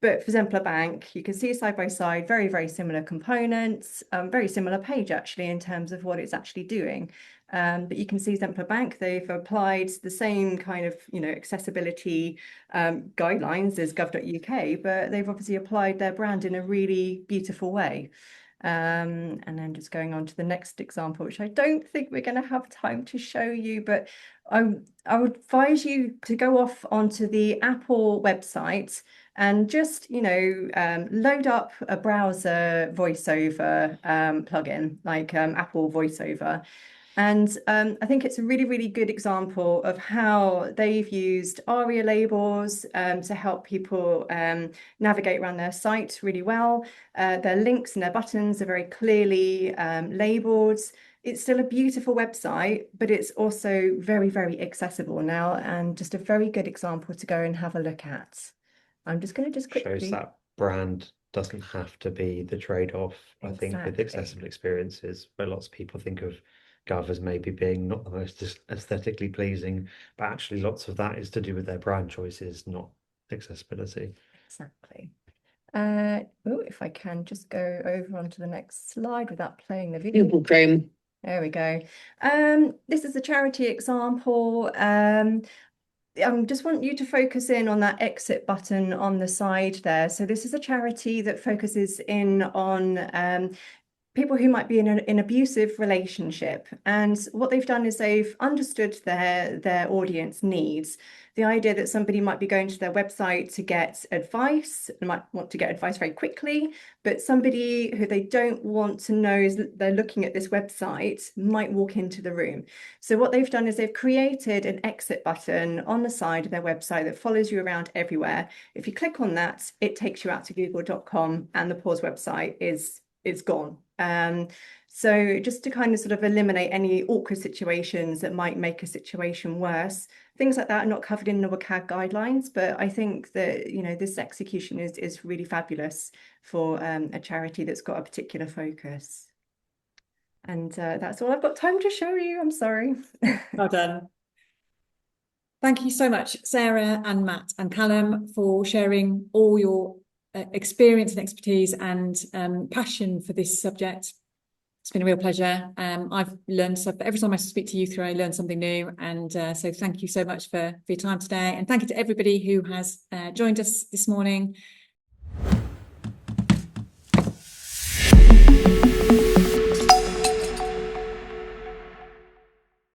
[SPEAKER 3] But for Zempler Bank, you can see side by side, very, very similar components, very similar page actually in terms of what it's actually doing. But you can see Zempler Bank, they've applied the same kind of, you know, accessibility guidelines as gov.uk, but they've obviously applied their brand in a really beautiful way. And then just going on to the next example, which I don't think we're going to have time to show you, but I would advise you to go off onto the Apple website and just, you know, load up a browser voiceover plugin like Apple VoiceOver. And I think it's a really, really good example of how they've used ARIA labels to help people navigate around their site really well. Their links and their buttons are very clearly labeled. It's still a beautiful website, but it's also very, very accessible now, and just a very good example to go and have a look at. I'm just going to just quickly...
[SPEAKER 2] Shows that brand doesn't have to be the trade-off, I think, with accessible experiences, where lots of people think of Gov as maybe being not the most aesthetically pleasing, but actually lots of that is to do with their brand choices, not accessibility.
[SPEAKER 3] Exactly. Oh, if I can just go over onto the next slide without playing the video. There we go. This is a charity example. Just want you to focus in on that exit button on the side there. So this is a charity that focuses in on people who might be in an abusive relationship. And what they've done is they've understood their audience needs. The idea that somebody might be going to their website to get advice, and might want to get advice very quickly, but somebody who they don't want to know is they're looking at this website might walk into the room. So what they've done is they've created an exit button on the side of their website that follows you around everywhere. If you click on that, it takes you out to google.com, and the Pause website is gone. So just to kind of sort of eliminate any awkward situations that might make a situation worse, things like that are not covered in the WCAG guidelines, but I think that, you know, this execution is really fabulous for a charity that's got a particular focus. And that's all I've got time to show you. I'm sorry.
[SPEAKER 1] Well done. Thank you so much, Sarah and Matt and Callum, for sharing all your experience and expertise and passion for this subject. It's been a real pleasure. I've learned stuff. Every time I speak to you three, I learn something new. And so thank you so much for your time today. And thank you to everybody who has joined us this morning.